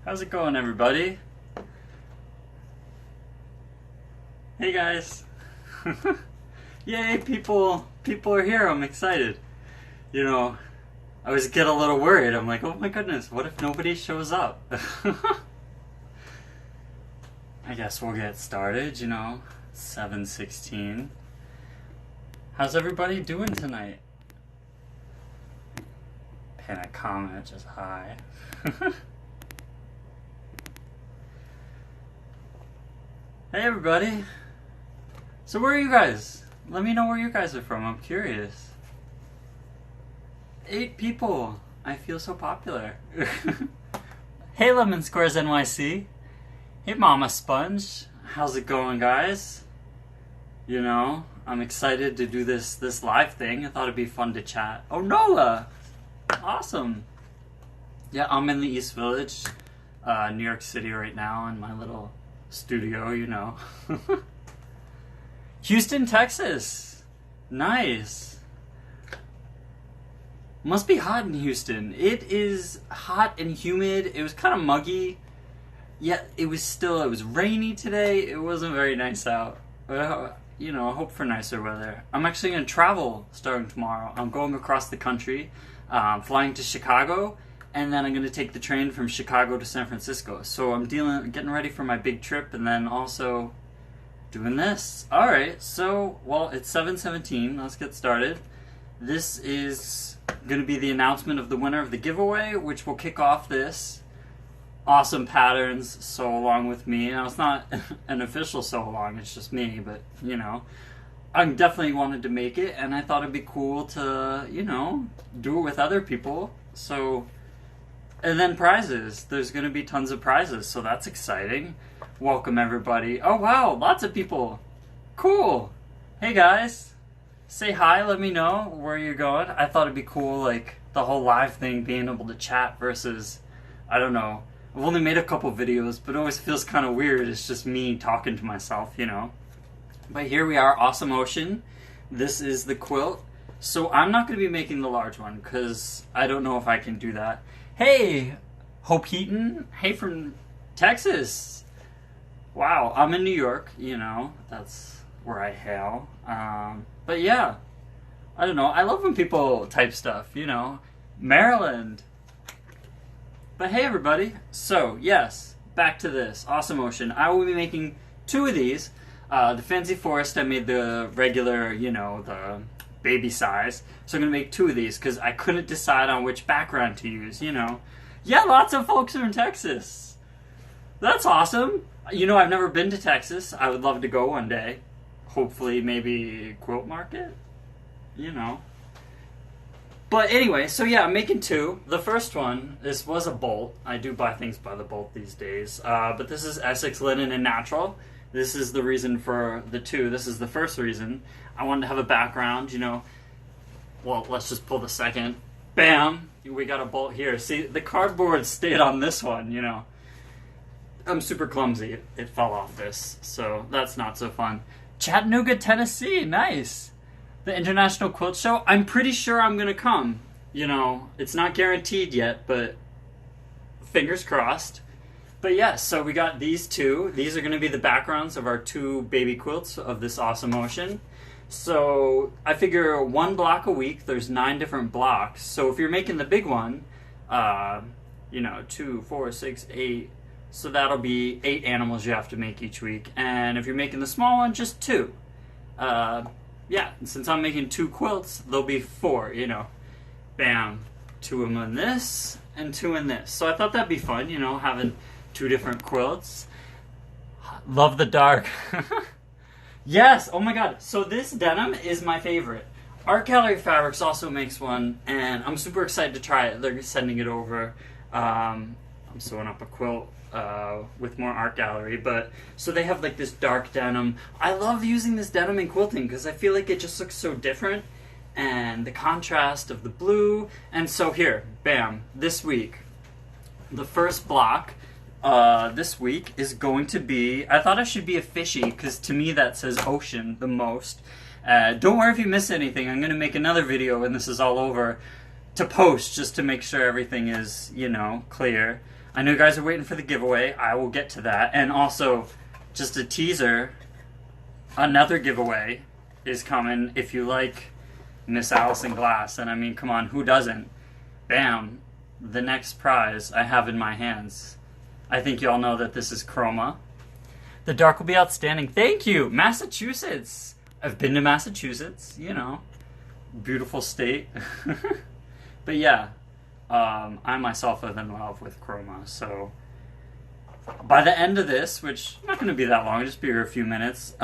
How's it going, everybody? Hey guys. Yay, people are here. I'm excited. You know, I always get a little worried. I'm like, oh my goodness, what if nobody shows up? I guess we'll get started, 7:16. How's everybody doing tonight? Pin a comment, just hi. Hey everybody. So where are you guys? Let me know where you guys are from. I'm curious. 8 people. I feel so popular. Hey Lemon Squares NYC. Hey Mama Sponge. How's it going, guys? I'm excited to do this live thing. I thought it'd be fun to chat. Oh, Nola! Awesome. Yeah, I'm in the East Village, New York City right now in my little studio, Houston, Texas. Nice. Must be hot in Houston. It is hot and humid. It was kind of muggy. Yeah, it was rainy today. It wasn't very nice out. But, I hope for nicer weather. I'm actually going to travel starting tomorrow. I'm going across the country, flying to Chicago, and then I'm going to take the train from Chicago to San Francisco. So I'm getting ready for my big trip, and then also doing this. Alright, so, it's 7:17. Let's get started. This is going to be the announcement of the winner of the giveaway, which will kick off this awesome patterns sew along with me. Now, it's not an official sew along, it's just me, but, I definitely wanted to make it, and I thought it'd be cool to, do it with other people. So, and then prizes. There's going to be tons of prizes, so that's exciting. Welcome, everybody. Oh, wow, lots of people. Cool. Hey, guys. Say hi, let me know where you're going. I thought it'd be cool, the whole live thing, being able to chat versus, I don't know. I've only made a couple videos, but it always feels kind of weird. It's just me talking to myself, But here we are, Awesome Ocean. This is the quilt. So I'm not going to be making the large one, because I don't know if I can do that. Hey, Hope Heaton. Hey, from Texas. Wow, I'm in New York, That's where I hail. But yeah, I don't know. I love when people type stuff, Maryland. But hey, everybody. So, yes, back to this. Awesome Ocean. I will be making 2 of these. The Fancy Forest, I made the regular, the baby size. So I'm going to make 2 of these because I couldn't decide on which background to use, Yeah, lots of folks are in Texas. That's awesome. I've never been to Texas. I would love to go one day. Hopefully, maybe Quilt Market? But anyway, so yeah, I'm making 2. The first one, this was a bolt. I do buy things by the bolt these days. But this is Essex Linen and Natural. This is the reason for the 2. This is the first reason. I wanted to have a background, Well, let's just pull the second. Bam! We got a bolt here. See, the cardboard stayed on this one, I'm super clumsy. It fell off this, so that's not so fun. Chattanooga, Tennessee. Nice. The International Quilt Show. I'm pretty sure I'm going to come. It's not guaranteed yet, but fingers crossed. But yeah, so we got these 2. These are going to be the backgrounds of our 2 baby quilts of this Awesome Ocean. So I figure 1 block a week. There's 9 different blocks. So if you're making the big one, 2, 4, 6, 8. So that'll be 8 animals you have to make each week. And if you're making the small one, just 2. Yeah, and since I'm making 2 quilts, there'll be 4, Bam. 2 of them in this, and 2 in this. So I thought that'd be fun, having 2 different quilts. Love the dark. Yes, oh my god. So this denim is my favorite. Art Gallery Fabrics also makes one, and I'm super excited to try it. They're sending it over. I'm sewing up a quilt with more Art Gallery, but so they have this dark denim. I love using this denim in quilting because I feel like it just looks so different, and the contrast of the blue. And so here, bam, this week, the first block this week is going to be, I thought it should be a fishy because to me that says ocean the most. Don't worry if you miss anything. I'm going to make another video when this is all over to post just to make sure everything is, clear. I know you guys are waiting for the giveaway. I will get to that. And also, just a teaser, another giveaway is coming if you like Miss Allison Glass. And I mean, come on, who doesn't? Bam. The next prize I have in my hands. I think you all know that this is Chroma. The dark will be outstanding. Thank you, Massachusetts. I've been to Massachusetts, beautiful state. But yeah, I myself am in love with Chroma. So by the end of this, which not going to be that long, just be here a few minutes.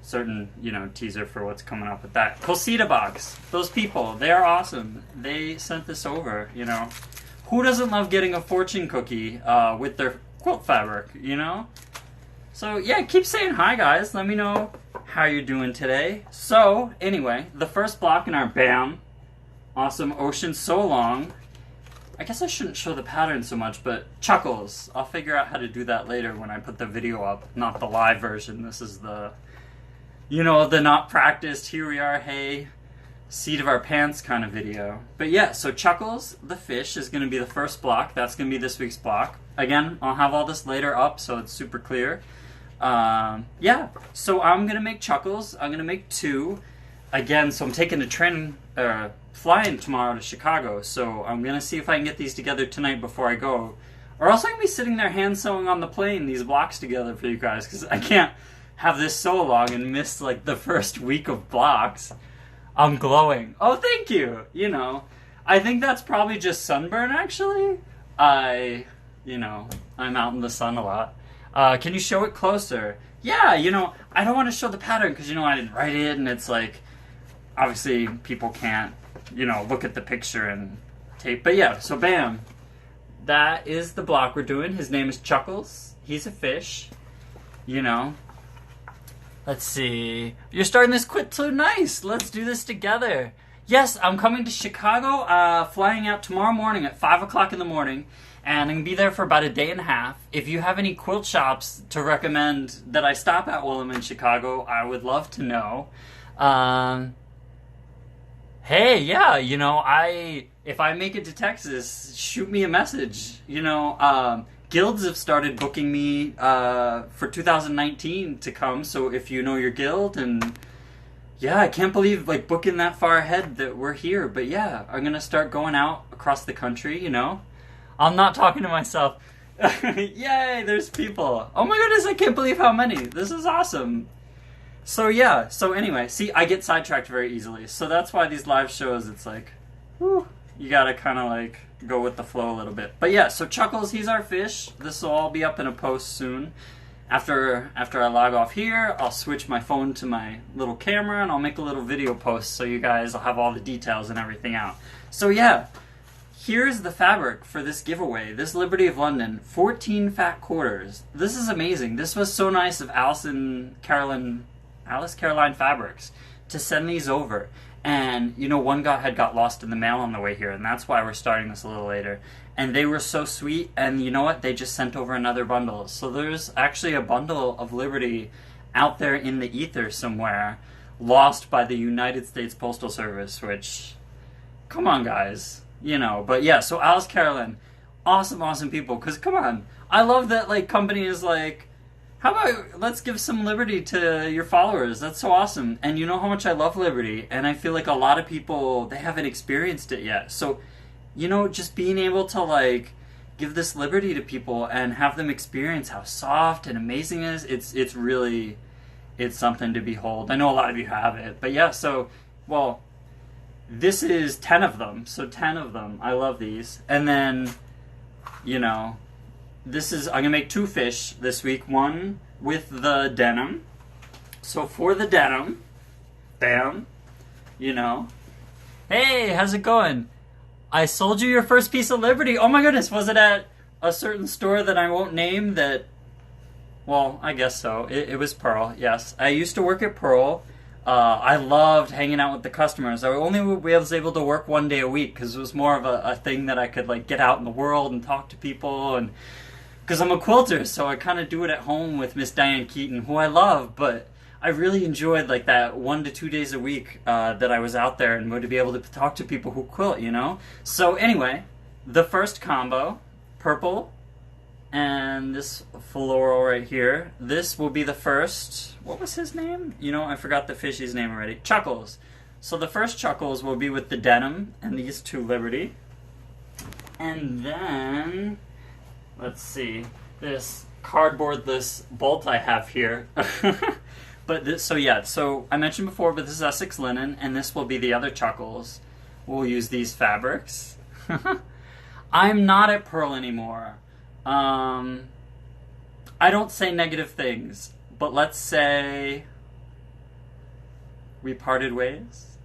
Certain, teaser for what's coming up with that. Cosita Box. Those people, they are awesome. They sent this over, Who doesn't love getting a fortune cookie with their quilt fabric, So, yeah, keep saying hi, guys. Let me know how you're doing today. So, anyway, the first block in our BAM, awesome Ocean So Long. I guess I shouldn't show the pattern so much, but Chuckles. I'll figure out how to do that later when I put the video up, not the live version. This is the... the not practiced, here we are, hey, seat of our pants kind of video. But yeah, so Chuckles, the fish, is going to be the first block. That's going to be this week's block. Again, I'll have all this later up so it's super clear. Yeah, so I'm going to make Chuckles. I'm going to make 2. Again, so I'm taking a train, flying tomorrow to Chicago. So I'm going to see if I can get these together tonight before I go. Or else I can be sitting there hand sewing on the plane these blocks together for you guys. Because I can't have this so long and miss like the first week of blocks. I'm glowing. Oh, thank you. I think that's probably just sunburn actually. I'm out in the sun a lot. Can you show it closer? Yeah, I don't want to show the pattern because I didn't write it and it's like obviously people can't, look at the picture and tape. But yeah, so bam. That is the block we're doing. His name is Chuckles. He's a fish. Let's see. You're starting this quick too. Nice. Let's do this together. Yes, I'm coming to Chicago, flying out tomorrow morning at 5 o'clock in the morning, and I'm going to be there for about a day and a half. If you have any quilt shops to recommend that I stop at while I'm in Chicago, I would love to know. Hey, yeah, if I make it to Texas, shoot me a message. Guilds have started booking me for 2019 to come, so if you know your guild, and yeah, I can't believe booking that far ahead that we're here, but yeah, I'm gonna start going out across the country, I'm not talking to myself. Yay, there's people. Oh my goodness, I can't believe how many. This is awesome. So yeah, so anyway, see, I get sidetracked very easily, so that's why these live shows, it's like, whew, you gotta kind of go with the flow a little bit. But yeah, so Chuckles, he's our fish. This will all be up in a post soon. After I log off here, I'll switch my phone to my little camera and I'll make a little video post so you guys will have all the details and everything out. So yeah, here's the fabric for this giveaway. This Liberty of London, 14 fat quarters. This is amazing. This was so nice of Alice Caroline Fabrics to send these over. And, one had got lost in the mail on the way here, and that's why we're starting this a little later. And they were so sweet, and you know what? They just sent over another bundle. So there's actually a bundle of Liberty out there in the ether somewhere, lost by the United States Postal Service, which, come on, guys. But yeah, so Alice Caroline, awesome people, because come on. I love that, companies how about let's give some liberty to your followers? That's so awesome. And you know how much I love liberty, and I feel like a lot of people, they haven't experienced it yet. So, just being able to give this liberty to people and have them experience how soft and amazing it is, it's really, it's something to behold. I know a lot of you have it, but yeah, so, well, this is 10 of them. So 10 of them. I love these. And then, this is, I'm going to make 2 fish this week. One with the denim. So for the denim, bam, Hey, how's it going? I sold you your first piece of Liberty. Oh my goodness, was it at a certain store that I won't name that, well, I guess so. It was Pearl, yes. I used to work at Pearl. I loved hanging out with the customers. I only was able to work 1 day a week because it was more of a thing that I could get out in the world and talk to people, and because I'm a quilter, so I kind of do it at home with Miss Diane Keaton, who I love, but I really enjoyed like that 1 to 2 days a week that I was out there and would be able to talk to people who quilt, you know? So anyway, the first combo, purple and this floral right here. This will be the first, what was his name? You know, I forgot the fishy's name already. Chuckles. So the first Chuckles will be with the denim and these two Liberty. And then, let's see, this cardboardless bolt I have here. But this, so yeah, so I mentioned before, but this is Essex linen, and this will be the other Chuckles. We'll use these fabrics. I'm not at Pearl anymore. I don't say negative things, but let's say we parted ways.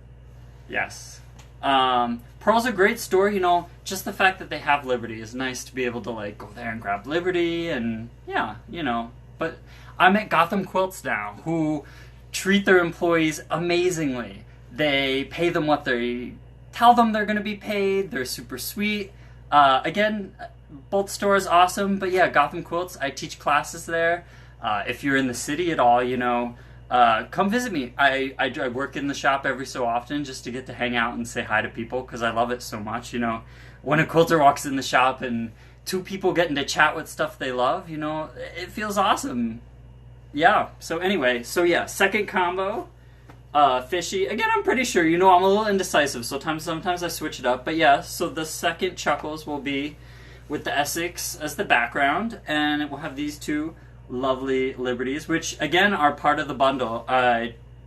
Yes. Pearl's a great store, you know, just the fact that they have Liberty is nice to be able to like go there and grab Liberty and yeah, you know. But I'm at Gotham Quilts now, who treat their employees amazingly. They pay them what they tell them they're going to be paid. They're super sweet. Again, both stores awesome, but yeah, Gotham Quilts, I teach classes there. If you're in the city at all, you know, come visit me. I work in the shop every so often just to get to hang out and say hi to people because I love it so much, you know. When a quilter walks in the shop and two people getting to chat with stuff they love, you know, it feels awesome. Yeah, so anyway, so yeah, second combo, fishy. Again, I'm pretty sure, you know, I'm a little indecisive, so sometimes I switch it up. But yeah, so the second Chuckles will be with the Essex as the background, and it will have these two lovely Liberties, which again are part of the bundle.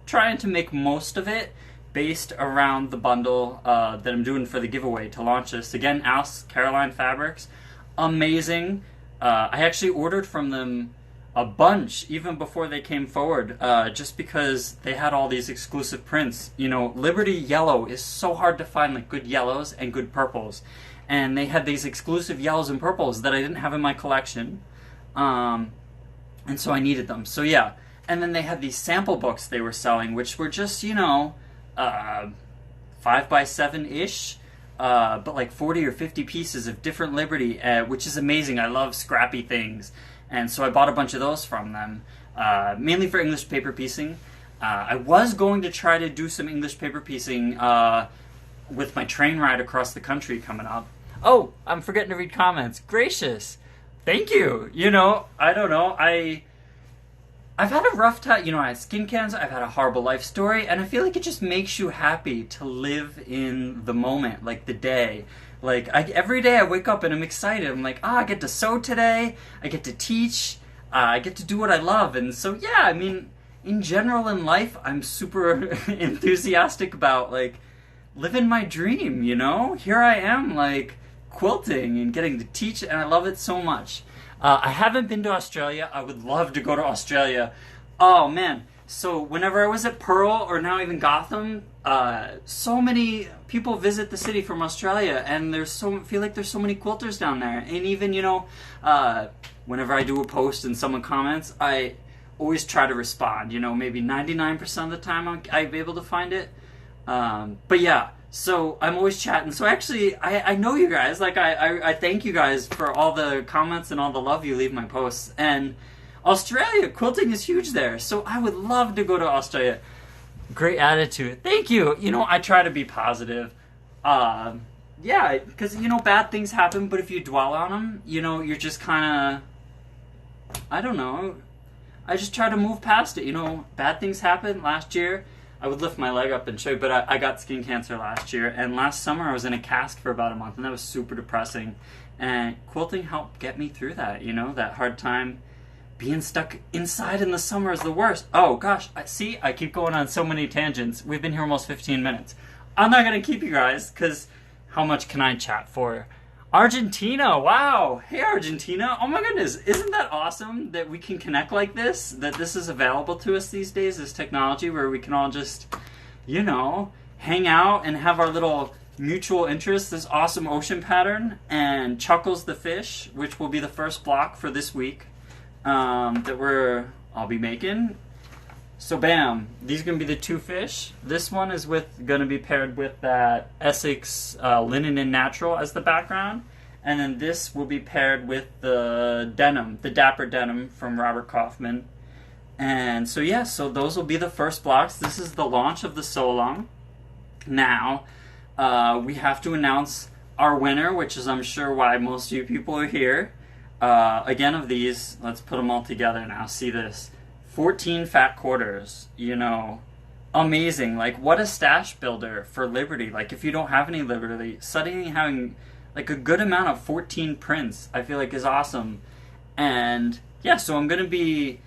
Trying to make most of it based around the bundle that I'm doing for the giveaway to launch this. Again, Alice Caroline Fabrics, amazing. I actually ordered from them a bunch even before they came forward, just because they had all these exclusive prints. You know, Liberty yellow is so hard to find, like good yellows and good purples, and they had these exclusive yellows and purples that I didn't have in my collection, and so I needed them. So yeah, and then they had these sample books they were selling, which were just, you know, 5x7-ish, but like 40 or 50 pieces of different Liberty, which is amazing. I love scrappy things. And so I bought a bunch of those from them, mainly for English paper piecing. I was going to try to do some English paper piecing with my train ride across the country coming up. Oh, I'm forgetting to read comments. Gracious. Thank you. You know, I don't know. I've had a rough time. You know, I had skin cancer. I've had a horrible life story. And I feel like it just makes you happy to live in the moment, like the day. Like, every day I wake up and I'm excited. I'm like, I get to sew today. I get to teach. I get to do what I love. And so, yeah, I mean, in general in life, I'm super enthusiastic about, like, living my dream, you know? Here I am, like, quilting and getting to teach, and I love it so much. I haven't been to Australia. I would love to go to Australia. Oh, man. So whenever I was at Pearl, or now even Gotham, so many people visit the city from Australia, and feel like there's so many quilters down there. And even, you know, whenever I do a post and someone comments, I always try to respond. You know, maybe 99% of the time I'm able to find it. But yeah, so I'm always chatting. So actually, I know you guys. Like, I thank you guys for all the comments and all the love you leave my posts. And Australia, quilting is huge there. So I would love to go to Australia. Great attitude. Thank you. You know, I try to be positive. Yeah, because, you know, bad things happen, but if you dwell on them, you know, you're just kind of, I don't know. I just try to move past it. You know, bad things happen. Last year, I would lift my leg up and show you, but I got skin cancer last year, and last summer I was in a cast for about a month, and that was super depressing. And quilting helped get me through that, you know, that hard time. Being stuck inside in the summer is the worst. Oh, gosh. See, I keep going on so many tangents. We've been here almost 15 minutes. I'm not going to keep you guys, because how much can I chat for? Argentina. Wow. Hey, Argentina. Oh, my goodness. Isn't that awesome that we can connect like this? That this is available to us these days, this technology, where we can all just, you know, hang out and have our little mutual interest, this awesome ocean pattern, and Chuckles the fish, which will be the first block for this week. That I'll be making. So bam, these are going to be the two fish. This one is going to be paired with that Essex linen and natural as the background. And then this will be paired with the denim, the Dapper denim from Robert Kaufman. And so yeah, so those will be the first blocks. This is the launch of the so-long. Now, we have to announce our winner, which is I'm sure why most of you people are here. Again, of these, let's put them all together now. See this. 14 fat quarters, you know, amazing. Like, what a stash builder for Liberty. Like, if you don't have any Liberty, suddenly having like a good amount of 14 prints, I feel like is awesome. And yeah, so I'm going to be,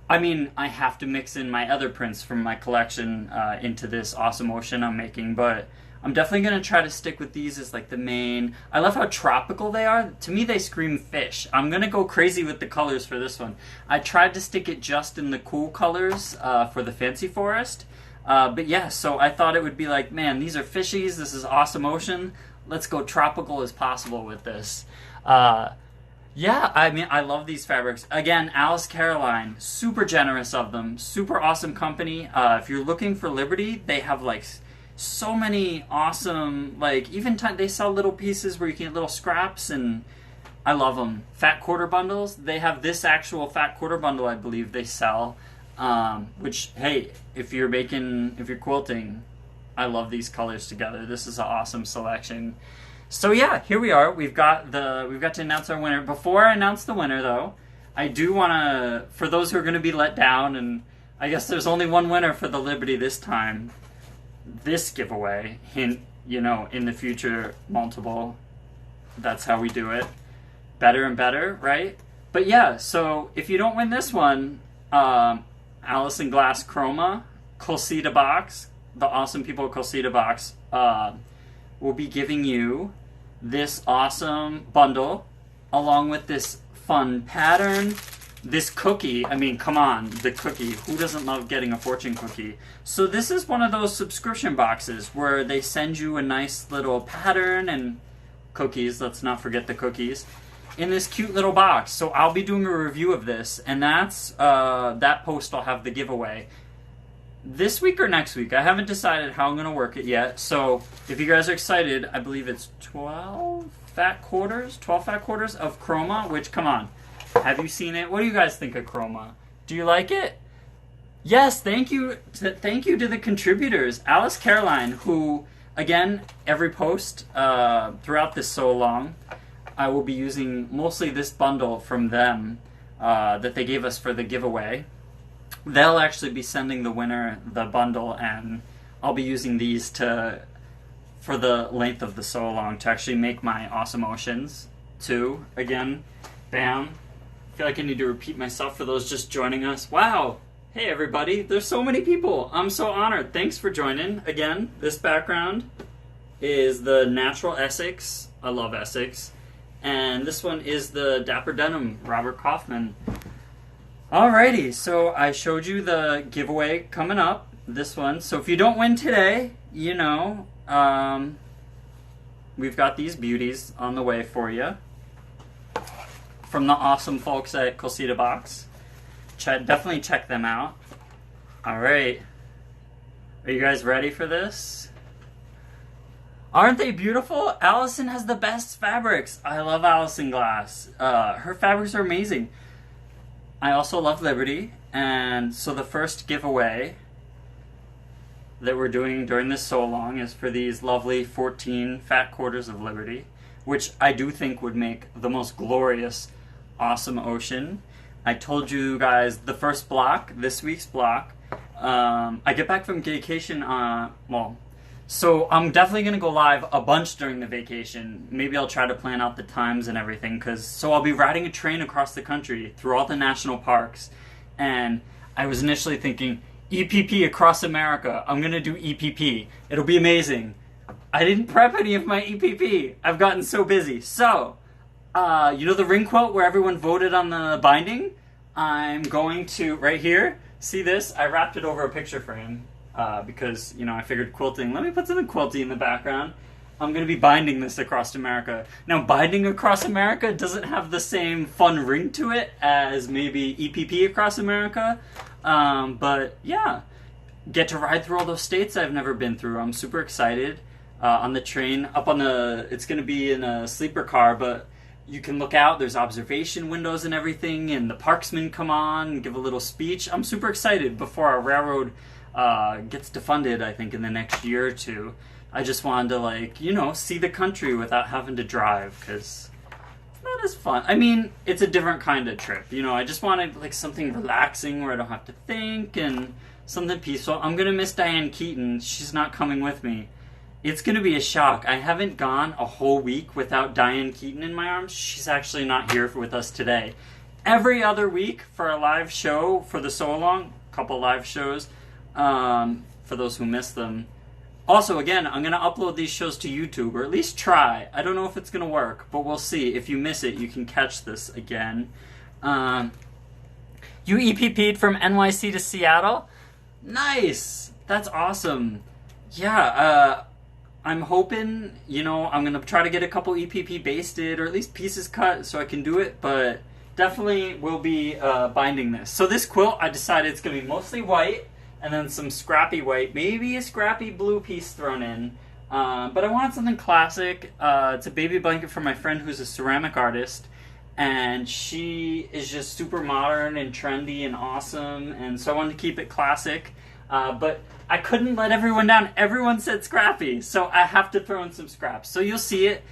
I mean, I have to mix in my other prints from my collection into this awesome ocean I'm making, but I'm definitely going to try to stick with these as like the main. I love how tropical they are. To me, they scream fish. I'm going to go crazy with the colors for this one. I tried to stick it just in the cool colors for the Fancy Forest. But yeah, so I thought it would be like, man, these are fishies. This is awesome ocean. Let's go tropical as possible with this. Yeah, I mean, I love these fabrics. Again, Alice Caroline, super generous of them. Super awesome company. If you're looking for Liberty, they have like so many awesome, like, even they sell little pieces where you can get little scraps, and I love them. Fat quarter bundles, they have this actual fat quarter bundle, I believe they sell, which, hey, if you're quilting, I love these colors together. This is an awesome selection. So yeah, here we are. We've got to announce our winner. Before I announce the winner, though, I do want to, for those who are going to be let down, and I guess there's only one winner for the Liberty this time, this giveaway, hint, you know, in the future, multiple. That's how we do it. Better and better, right? But yeah, so if you don't win this one, Allison Glass Chroma, Colcita Box, the awesome people at Colcita Box, will be giving you this awesome bundle along with this fun pattern. This cookie, I mean, come on, the cookie. Who doesn't love getting a fortune cookie? So this is one of those subscription boxes where they send you a nice little pattern and cookies, let's not forget the cookies, in this cute little box. So I'll be doing a review of this, and that's, that post will have the giveaway. This week or next week, I haven't decided how I'm going to work it yet. So if you guys are excited, I believe it's 12 fat quarters of Chroma, which, come on. Have you seen it? What do you guys think of Chroma? Do you like it? Yes, thank you to the contributors. Alice Caroline, who, again, every post throughout this so long, I will be using mostly this bundle from them that they gave us for the giveaway. They'll actually be sending the winner the bundle, and I'll be using these for the length of the so long to actually make my awesome oceans too. Again, bam. I feel like I need to repeat myself for those just joining us. Wow! Hey everybody, there's so many people. I'm so honored. Thanks for joining. Again, this background is the Natural Essex. I love Essex. And this one is the Dapper Denim, Robert Kaufman. Alrighty, so I showed you the giveaway coming up, this one. So if you don't win today, you know, we've got these beauties on the way for you from the awesome folks at Colcita Box. Definitely check them out. Alright, are you guys ready for this? Aren't they beautiful? Allison has the best fabrics. I love Allison Glass. Her fabrics are amazing. I also love Liberty, and so the first giveaway that we're doing during this so long is for these lovely 14 fat quarters of Liberty, which I do think would make the most glorious, awesome ocean. I told you guys the first block, this week's block, I get back from vacation, so I'm definitely going to go live a bunch during the vacation. Maybe I'll try to plan out the times and everything, so I'll be riding a train across the country through all the national parks. And I was initially thinking, EPP across America. I'm going to do EPP. It'll be amazing. I didn't prep any of my EPP. I've gotten so busy. So, you know the ring quote where everyone voted on the binding? I'm going to, right here, see this? I wrapped it over a picture frame. Because, you know, I figured quilting, let me put something quilty in the background. I'm going to be binding this across America. Now, binding across America doesn't have the same fun ring to it as maybe EPP across America. But, yeah, get to ride through all those states I've never been through. I'm super excited. On the train, it's going to be in a sleeper car, but you can look out, there's observation windows and everything, and the parksmen come on and give a little speech. I'm super excited before our railroad gets defunded, I think, in the next year or two. I just wanted to, like, you know, see the country without having to drive, because it's not as fun. I mean, it's a different kind of trip, you know. I just wanted, like, something relaxing where I don't have to think, and something peaceful. I'm gonna miss Diane Keaton. She's not coming with me. It's gonna be a shock. I haven't gone a whole week without Diane Keaton in my arms. She's actually not here with us today. Every other week for a live show for the So Long, couple live shows, for those who missed them. Also, again, I'm going to upload these shows to YouTube, or at least try. I don't know if it's going to work, but we'll see. If you miss it, you can catch this again. You EPP'd from NYC to Seattle? Nice! That's awesome. Yeah, I'm hoping, you know, I'm going to try to get a couple EPP basted, or at least pieces cut so I can do it, but definitely will be binding this. So this quilt, I decided it's going to be mostly white, and then some scrappy white, maybe a scrappy blue piece thrown in. But I wanted something classic. It's a baby blanket from my friend who's a ceramic artist, and she is just super modern and trendy and awesome, and so I wanted to keep it classic. But I couldn't let everyone down. Everyone said scrappy, so I have to throw in some scraps. So you'll see it.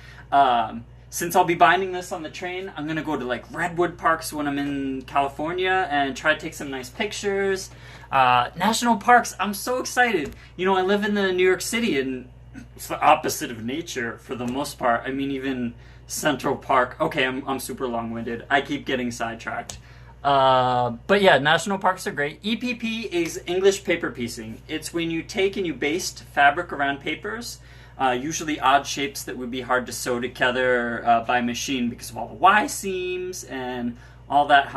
Since I'll be binding this on the train, I'm going to go to like redwood parks when I'm in California and try to take some nice pictures. National parks, I'm so excited. You know, I live in the New York City, and it's the opposite of nature for the most part. I mean, even Central Park. Okay, I'm super long-winded. I keep getting sidetracked. But yeah, national parks are great. EPP is English paper piecing. It's when you take and you baste fabric around papers, usually odd shapes that would be hard to sew together by machine because of all the Y seams and all that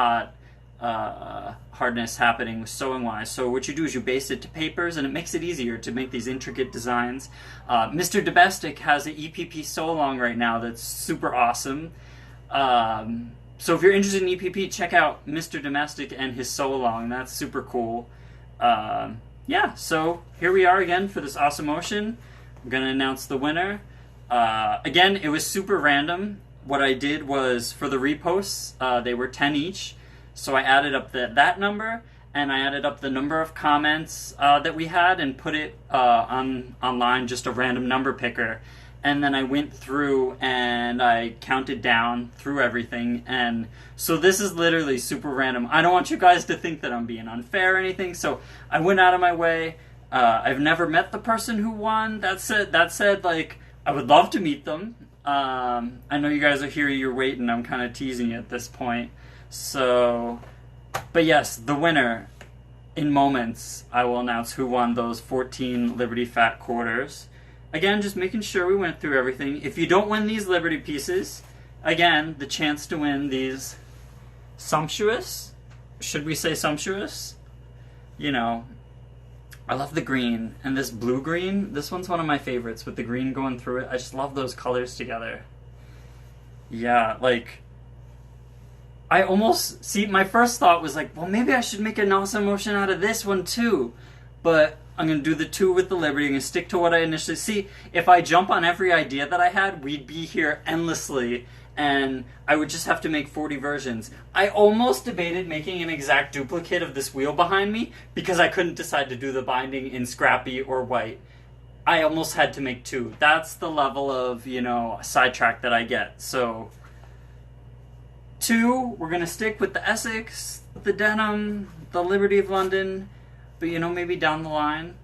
hardness happening with sewing wise. So what you do is you baste it to papers, and it makes it easier to make these intricate designs. Mr. Domestic has an EPP sew along right now that's super awesome. So if you're interested in EPP, check out Mr. Domestic and his sew along. That's super cool. Yeah, so here we are again for this awesome motion. I'm gonna announce the winner. Again, it was super random. What I did was for the reposts, they were 10 each. So I added up that number, and I added up the number of comments that we had and put it online, just a random number picker. And then I went through and I counted down through everything. And so this is literally super random. I don't want you guys to think that I'm being unfair or anything. So I went out of my way. I've never met the person who won. That said, like, I would love to meet them. I know you guys are here, you're waiting. I'm kind of teasing you at this point. So, but yes, the winner, in moments, I will announce who won those 14 Liberty Fat Quarters. Again, just making sure we went through everything. If you don't win these Liberty pieces, again, the chance to win these sumptuous, should we say sumptuous? You know, I love the green, and this blue-green, this one's one of my favorites with the green going through it. I just love those colors together. Yeah, like, I almost, see, my first thought was like, well, maybe I should make an awesome motion out of this one too. But I'm going to do the two with the Liberty. I'm going to stick to what I initially, see, if I jump on every idea that I had, we'd be here endlessly. And I would just have to make 40 versions. I almost debated making an exact duplicate of this wheel behind me because I couldn't decide to do the binding in scrappy or white. I almost had to make two. That's the level of, you know, sidetrack that I get. So, two, we're going to stick with the Essex, the denim, the Liberty of London, but, you know, maybe down the line.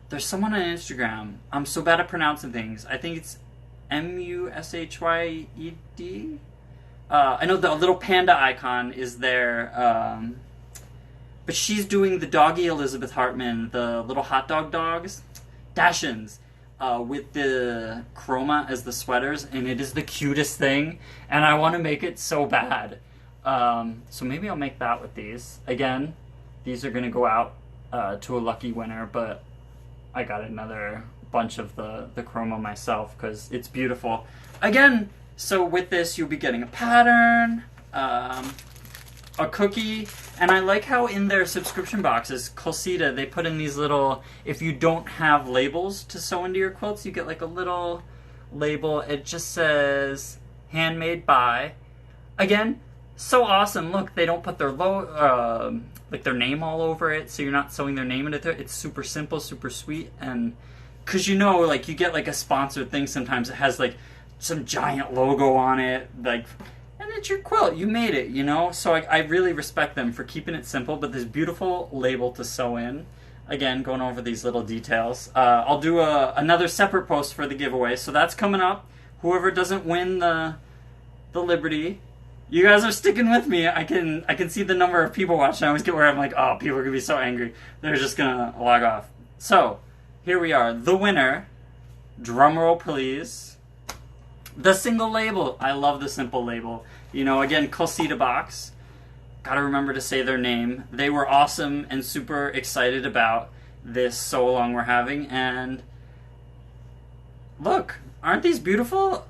There's someone on Instagram. I'm so bad at pronouncing things. I think it's Mushyed. I know the little panda icon is there, but she's doing the doggy Elizabeth Hartman, the little hot dog dogs, Dachshunds, with the chroma as the sweaters, and it is the cutest thing, and I want to make it so bad. So maybe I'll make that with these. Again, these are going to go out to a lucky winner, but I got another bunch of the chroma myself because it's beautiful. Again, so with this you'll be getting a pattern, a cookie, and I like how in their subscription boxes, Colsita, they put in these little, if you don't have labels to sew into your quilts, you get like a little label. It just says handmade by. Again, so awesome. Look, they don't put their like their name all over it, so you're not sewing their name into it. It's super simple, super sweet, and because like you get like a sponsored thing sometimes, it has like some giant logo on it, like, and it's your quilt. You made it, So I really respect them for keeping it simple, but this beautiful label to sew in. Again, going over these little details. I'll do another separate post for the giveaway, so that's coming up. Whoever doesn't win the Liberty, you guys are sticking with me. I can see the number of people watching. I always get where I'm like, oh, people are gonna be so angry. They're just gonna log off. So here we are, the winner. Drum roll, please. The single label. I love the simple label. Again, Colsita Box. Gotta remember to say their name. They were awesome and super excited about this sew along we're having. And look, aren't these beautiful?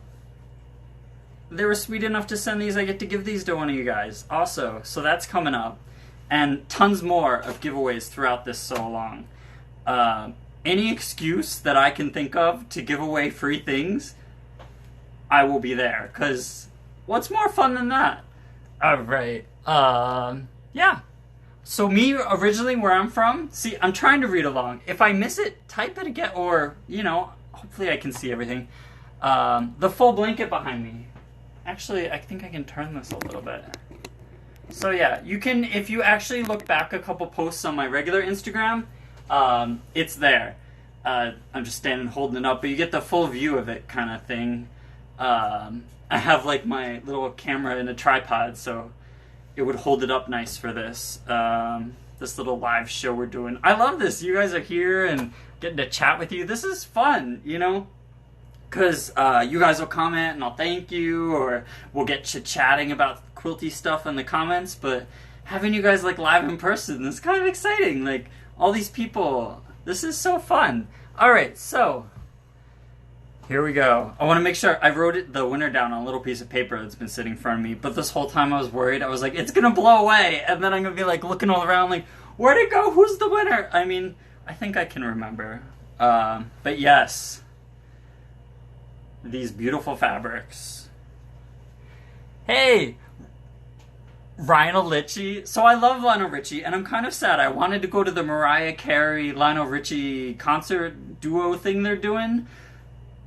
They were sweet enough to send these. I get to give these to one of you guys also. So that's coming up. And tons more of giveaways throughout this sew along. Any excuse that I can think of to give away free things, I will be there. Because what's more fun than that? All right. Yeah. So me, originally where I'm from, see, I'm trying to read along. If I miss it, type it again, or, hopefully I can see everything. The full blanket behind me. Actually, I think I can turn this a little bit. So yeah, you can, if you actually look back a couple posts on my regular Instagram, it's there. I'm just standing holding it up, but you get the full view of it kind of thing. I have like my little camera in a tripod, so it would hold it up nice for this this little live show we're doing. I love this. You guys are here and getting to chat with you. This is fun, because you guys will comment and I'll thank you, or we'll get chit-chatting about quilty stuff in the comments, but having you guys like live in person is kind of exciting. Like all these people, this is so fun. All right, so here we go. I want to make sure I wrote the winner down on a little piece of paper that's been sitting in front of me, but this whole time I was worried. I was like, it's going to blow away, and then I'm going to be like looking all around like, where'd it go? Who's the winner? I mean, I think I can remember. But yes, these beautiful fabrics. Hey, Lionel Richie. So I love Lionel Richie, and I'm kind of sad. I wanted to go to the Mariah Carey, Lionel Richie concert duo thing they're doing.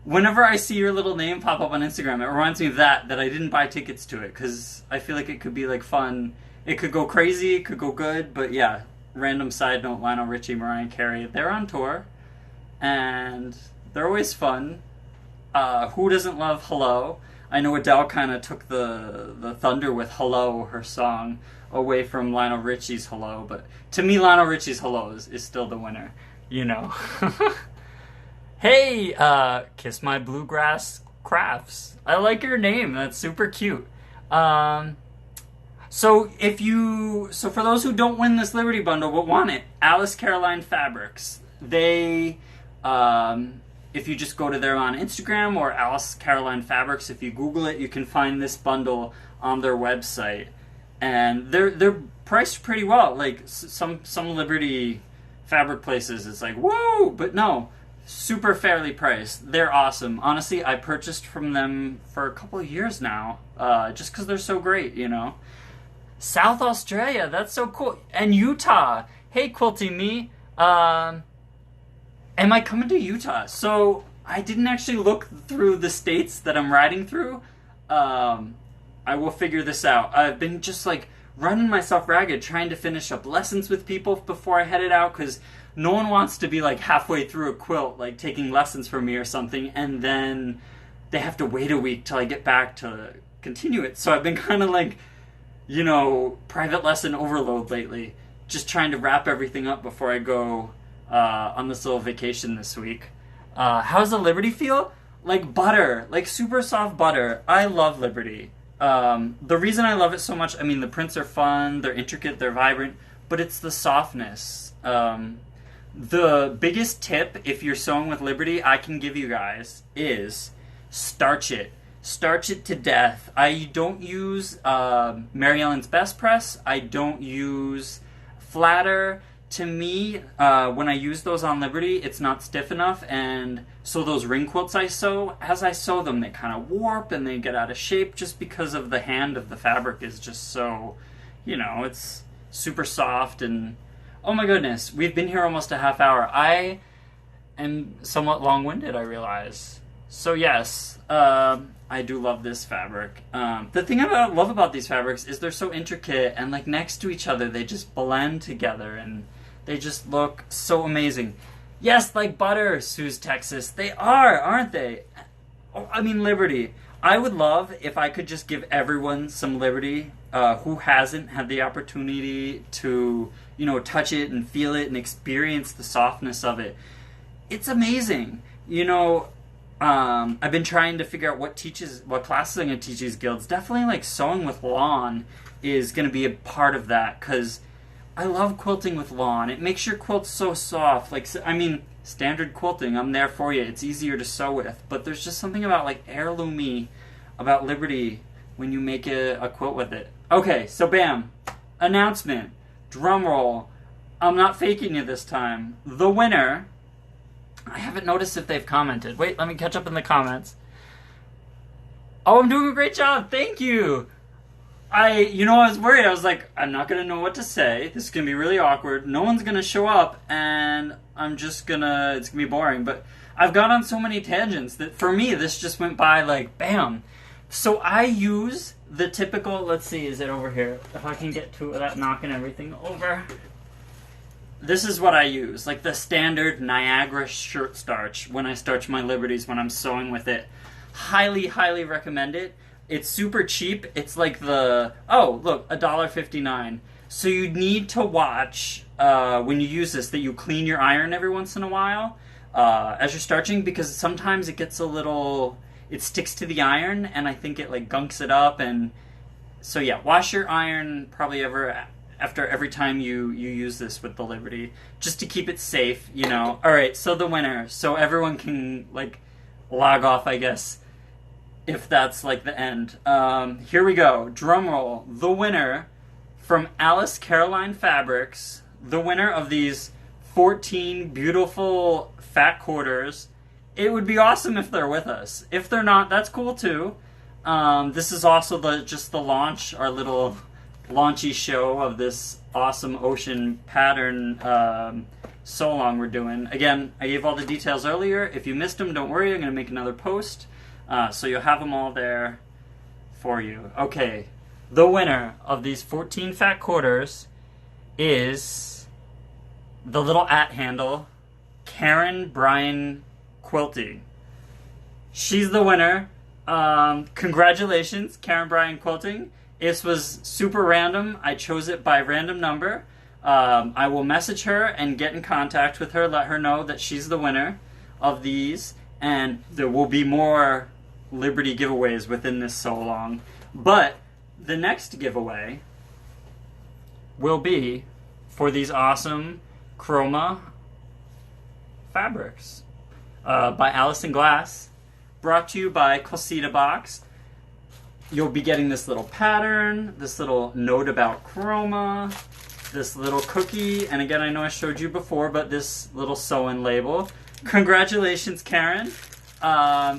Whenever I see your little name pop up on Instagram, it reminds me of that I didn't buy tickets to it, because I feel like it could be like fun. It could go crazy, it could go good, but yeah, random side note, Lionel Richie, Mariah Carey, they're on tour, and they're always fun. Who doesn't love Hello? I know Adele kind of took the thunder with Hello, her song, away from Lionel Richie's Hello, but to me, Lionel Richie's Hello is still the winner, Hey, Kiss My Bluegrass Crafts. I like your name. That's super cute. So for those who don't win this Liberty Bundle but want it, Alice Caroline Fabrics. They, if you just go to them on Instagram, or Alice Caroline Fabrics, if you Google it, you can find this bundle on their website, and they're priced pretty well. Like some Liberty fabric places, it's like whoa, but no. Super fairly priced. They're awesome. Honestly, I purchased from them for a couple of years now, just because they're so great, South Australia, that's so cool. And Utah. Hey, Quilty Me. Am I coming to Utah? So, I didn't actually look through the states that I'm riding through. I will figure this out. I've been just, running myself ragged, trying to finish up lessons with people before I headed out, because no one wants to be halfway through a quilt, taking lessons from me or something, and then they have to wait a week till I get back to continue it. So I've been kind of private lesson overload lately, just trying to wrap everything up before I go on this little vacation this week. How's the Liberty feel? Like butter, super soft butter. I love Liberty. The reason I love it so much, the prints are fun, they're intricate, they're vibrant, but it's the softness. The biggest tip, if you're sewing with Liberty, I can give you guys is starch it. Starch it to death. I don't use Mary Ellen's Best Press. I don't use Flatter. to me, when I use those on Liberty, it's not stiff enough, and so those ring quilts I sew, as I sew them, they kind of warp and they get out of shape just because of the hand of the fabric is just so, it's super soft. And oh my goodness, we've been here almost a half hour. I am somewhat long-winded, I realize. So yes, I do love this fabric. The thing I love about these fabrics is they're so intricate, and like next to each other they just blend together and they just look so amazing. Yes, like butter, Sue's Texas. They are, aren't they? Oh, I mean, Liberty. I would love if I could just give everyone some Liberty who hasn't had the opportunity to, touch it and feel it and experience the softness of it. It's amazing. I've been trying to figure out what classes I'm going to teach these guilds. Definitely like sewing with lawn is going to be a part of that, because I love quilting with lawn. It makes your quilt so soft. Standard quilting, I'm there for you. It's easier to sew with. But there's just something about like heirloomy, about Liberty, when you make a quilt with it. Okay, so bam. Announcement. Drum roll. I'm not faking you this time. The winner... I haven't noticed if they've commented. Wait, let me catch up in the comments. Oh, I'm doing a great job. Thank you. I was worried. I was like, I'm not going to know what to say. This is going to be really awkward. No one's going to show up, and it's going to be boring. But I've gone on so many tangents that for me, this just went by like, bam. So I use the typical, let's see, is it over here? If I can get to it without knocking everything over. This is what I use, like the standard Niagara shirt starch when I starch my Liberties when I'm sewing with it. Highly, highly recommend it. It's super cheap. It's like $1.59. So you need to watch when you use this that you clean your iron every once in a while as you're starching, because sometimes it gets it sticks to the iron, and I think it like gunks it up. And so yeah, wash your iron probably after every time you use this with the Liberty, just to keep it safe, Alright, so the winner. So everyone can, like, log off, I guess, if that's, like, the end. Here we go. Drum roll. The winner from Alice Caroline Fabrics, the winner of these 14 beautiful fat quarters. It would be awesome if they're with us. If they're not, that's cool, too. This is also just the launch, our little... launchy show of this awesome ocean pattern sew along we're doing. Again, I gave all the details earlier. If you missed them, don't worry. I'm going to make another post. So you'll have them all there for you. Okay, the winner of these 14 fat quarters is the little @ handle, Karen Bryan Quilting. She's the winner. Congratulations, Karen Bryan Quilting. This was super random. I chose it by random number. I will message her and get in contact with her, let her know that she's the winner of these, and there will be more Liberty giveaways within this sew along. But the next giveaway will be for these awesome Chroma fabrics by Allison Glass, brought to you by Quilcita Box. You'll be getting this little pattern, this little note about chroma, this little cookie, and again, I know I showed you before, but this little sew-in label. Congratulations, Karen. I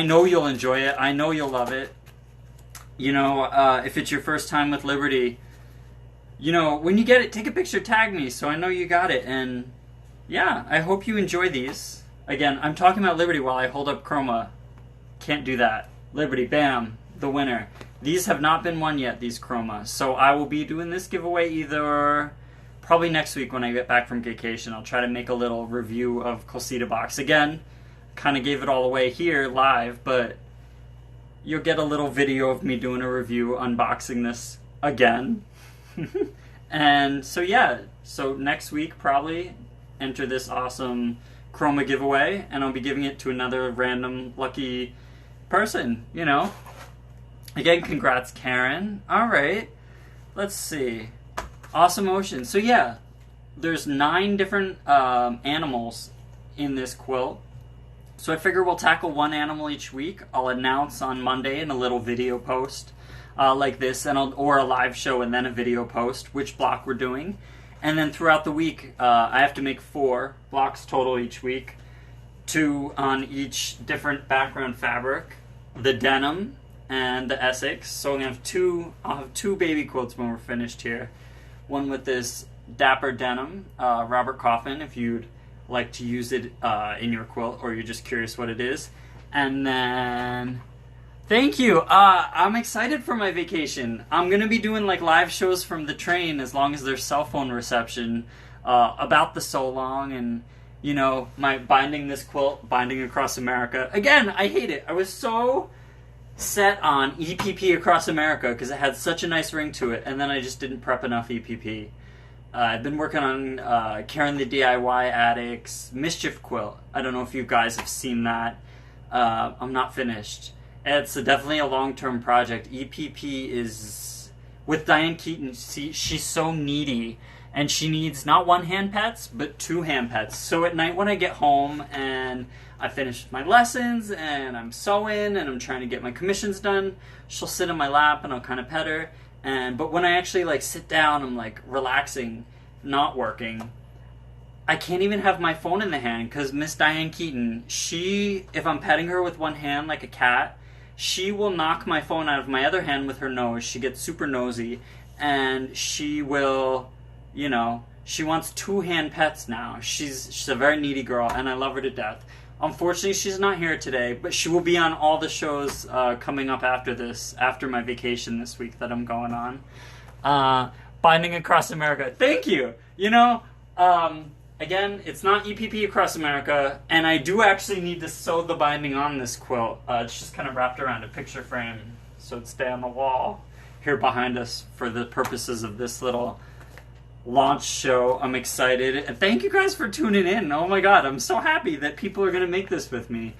know you'll enjoy it. I know you'll love it. If it's your first time with Liberty, when you get it, take a picture, tag me, so I know you got it. And yeah, I hope you enjoy these. Again, I'm talking about Liberty while I hold up chroma. Can't do that. Liberty, bam. The winner. These have not been won yet, these chroma. So I will be doing this giveaway either probably next week when I get back from vacation. I'll try to make a little review of Quilcita Box. Again, kind of gave it all away here live, but you'll get a little video of me doing a review, unboxing this again. And so yeah, so next week probably enter this awesome chroma giveaway, and I'll be giving it to another random lucky person, Again, congrats, Karen. All right, let's see. Awesome Ocean. So yeah, there's 9 different animals in this quilt. So I figure we'll tackle one animal each week. I'll announce on Monday in a little video post like this, or a live show and then a video post, which block we're doing. And then throughout the week, I have to make 4 blocks total each week, 2 on each different background fabric, the denim and the Essex. So I'm gonna I'll have 2 baby quilts when we're finished here. One with this Dapper denim, Robert Coffin, if you'd like to use it in your quilt or you're just curious what it is. And then, thank you. I'm excited for my vacation. I'm gonna be doing like live shows from the train as long as there's cell phone reception about the so long and my binding this quilt, binding across America. Again, I hate it. I was so set on EPP across America because it had such a nice ring to it, and then I just didn't prep enough EPP. I've been working on Karen the DIY Addict's Mischief quilt. I don't know if you guys have seen that. I'm not finished. It's definitely a long-term project. EPP is, with Diane Keaton, she's so needy, and she needs not 1 hand pets, but 2 hand pets. So at night when I get home and I finish my lessons and I'm sewing and I'm trying to get my commissions done, she'll sit in my lap and I'll kind of pet her. But when I actually like sit down, I'm like relaxing, not working, I can't even have my phone in the hand because Miss Diane Keaton, if I'm petting her with one hand like a cat, she will knock my phone out of my other hand with her nose. She gets super nosy, and she will, she wants 2 hand pets now. She's a very needy girl, and I love her to death. Unfortunately, she's not here today, but she will be on all the shows coming up after my vacation this week that I'm going on. Binding Across America. Thank you! Again, it's not EPP Across America, and I do actually need to sew the binding on this quilt. It's just kind of wrapped around a picture frame, so it'd stay on the wall here behind us for the purposes of this little launch show. I'm excited, and thank you guys for tuning in. Oh my god, I'm so happy that people are going to make this with me.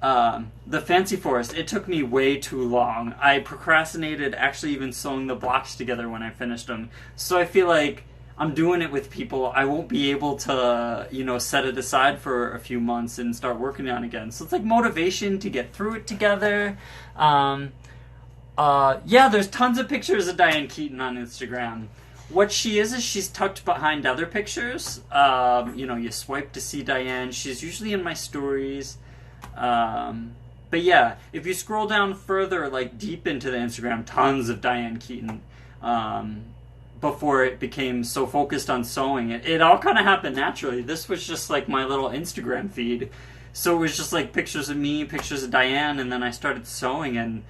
The Fancy Forest, it took me way too long. I procrastinated actually even sewing the blocks together when I finished them, so I feel like I'm doing it with people I won't be able to, set it aside for a few months and start working on again. So it's like motivation to get through it together. There's tons of pictures of Diane Keaton on Instagram. What she is she's tucked behind other pictures. You swipe to see Diane. She's usually in my stories. But yeah, if you scroll down further, like deep into the Instagram, tons of Diane Keaton. Before it became so focused on sewing. It all kind of happened naturally. This was just like my little Instagram feed. So it was just like pictures of me, pictures of Diane, and then I started sewing, and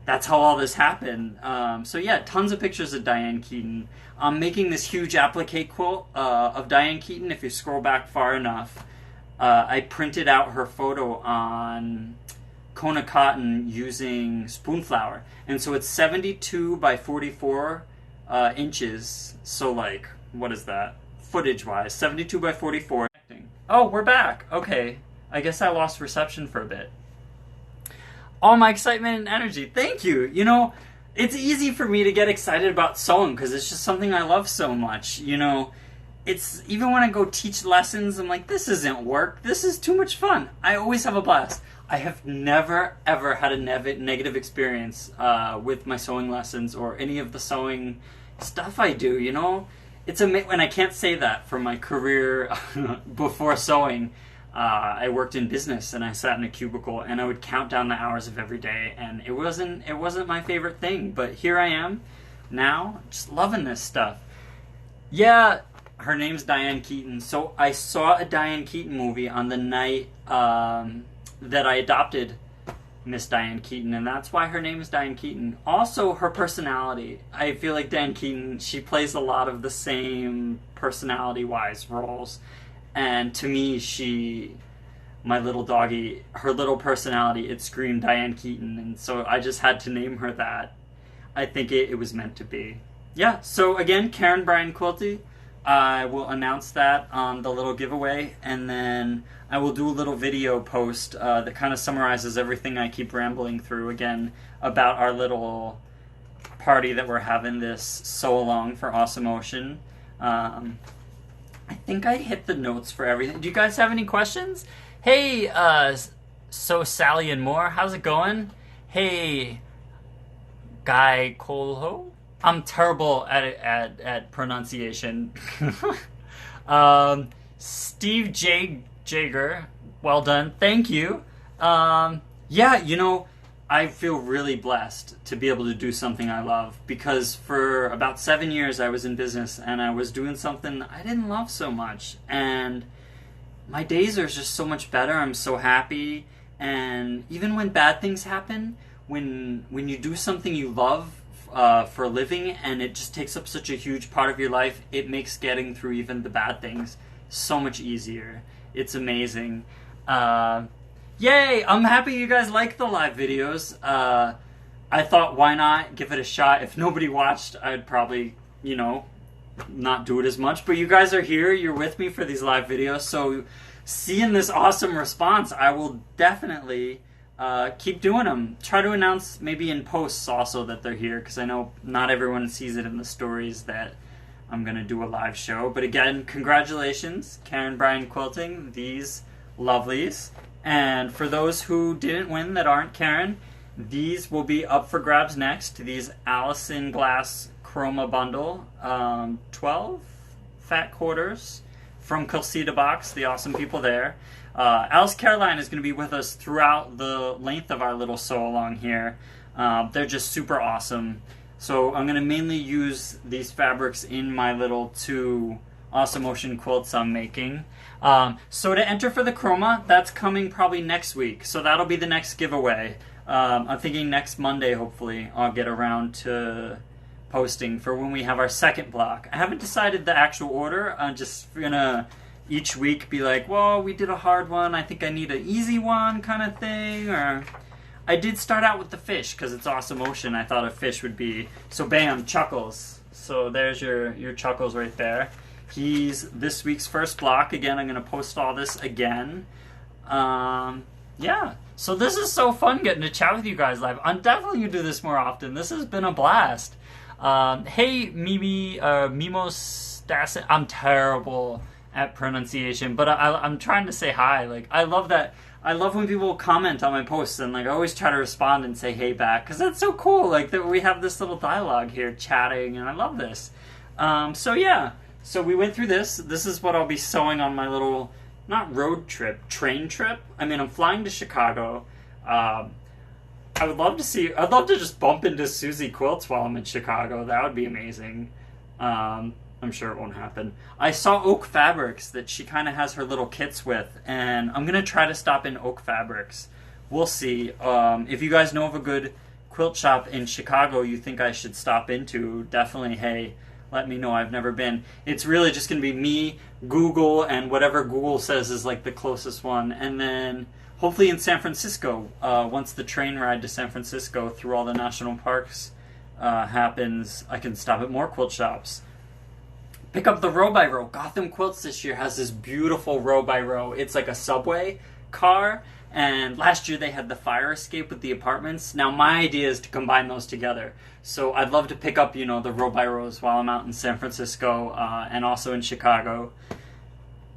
that's how all this happened. So yeah, tons of pictures of Diane Keaton. I'm making this huge applique quilt of Diane Keaton. If you scroll back far enough, I printed out her photo on Kona cotton using spoon flour. And so it's 72 by 44 inches, so like, what is that, footage-wise? 72 by 44. Oh, we're back. Okay, I guess I lost reception for a bit. All my excitement and energy. Thank you. It's easy for me to get excited about sewing because it's just something I love so much. It's even when I go teach lessons, I'm like, this isn't work. This is too much fun. I always have a blast. I have never, ever had a negative experience with my sewing lessons or any of the sewing stuff I do, It's and I can't say that for my career before sewing. I worked in business and I sat in a cubicle and I would count down the hours of every day, and it wasn't my favorite thing, but here I am now, just loving this stuff. Yeah, her name's Diane Keaton. So I saw a Diane Keaton movie on the night that I adopted Miss Diane Keaton, and that's why her name is Diane Keaton. Also, her personality. I feel like Diane Keaton, she plays a lot of the same personality-wise roles. And to me, my little doggy, her little personality, it screamed Diane Keaton, and so I just had to name her that. I think it was meant to be. Yeah, so again, Karen Bryan Quilty. I will announce that on the little giveaway, and then I will do a little video post that kind of summarizes everything I keep rambling through again about our little party that we're having this sew-along for Awesome Ocean. I think I hit the notes for everything. Do you guys have any questions? Hey, so Sally and Moore, how's it going? Hey, Guy Colho? I'm terrible at pronunciation. Steve Jager, well done. Thank you. Yeah, I feel really blessed to be able to do something I love, because for about 7 years I was in business and I was doing something I didn't love so much. And my days are just so much better. I'm so happy. And even when bad things happen, when you do something you love for a living and it just takes up such a huge part of your life, it makes getting through even the bad things so much easier. It's amazing. Yay! I'm happy you guys like the live videos. I thought, why not give it a shot? If nobody watched, I'd probably, not do it as much. But you guys are here, you're with me for these live videos, so seeing this awesome response, I will definitely keep doing them. Try to announce maybe in posts also that they're here, because I know not everyone sees it in the stories that I'm going to do a live show. But again, congratulations, Karen Bryan Quilting, these lovelies. And for those who didn't win that aren't Karen, these will be up for grabs next. These Allison Glass Chroma Bundle, 12 fat quarters from Calcita Box, the awesome people there. Alice Caroline is going to be with us throughout the length of our little sew-along here. They're just super awesome. So I'm going to mainly use these fabrics in my little 2 Awesome Ocean quilts I'm making. So to enter for the chroma, that's coming probably next week. So that'll be the next giveaway. I'm thinking next Monday, hopefully, I'll get around to posting for when we have our second block. I haven't decided the actual order. I'm just going to each week be like, well, we did a hard one. I think I need an easy one kind of thing. Or I did start out with the fish because it's Awesome Ocean. I thought a fish would be. So bam, Chuckles. So there's your Chuckles right there. He's this week's first block. Again, I'm going to post all this again. Yeah. So this is so fun getting to chat with you guys live. I'm definitely going to do this more often. This has been a blast. Hey, Mimos Stassen. I'm terrible at pronunciation, but I'm trying to say hi. Like, I love that. I love when people comment on my posts, and like I always try to respond and say hey back, because that's so cool. Like that we have this little dialogue here chatting, and I love this. So yeah. So we went through this. This is what I'll be sewing on my little, not road trip, train trip. I mean, I'm flying to Chicago. I'd love to just bump into Susie Quilts while I'm in Chicago. That would be amazing. I'm sure it won't happen. I saw Oak Fabrics that she kind of has her little kits with, and I'm going to try to stop in Oak Fabrics. We'll see. If you guys know of a good quilt shop in Chicago you think I should stop into, definitely, hey, let me know. I've never been. It's really just going to be me, Google, and whatever Google says is like the closest one. And then hopefully in San Francisco, once the train ride to San Francisco through all the national parks happens, I can stop at more quilt shops. Pick up the row by row. Gotham Quilts this year has this beautiful row by row. It's like a subway car. And last year they had the fire escape with the apartments. Now my idea is to combine those together. So I'd love to pick up, the row by rows while I'm out in San Francisco and also in Chicago.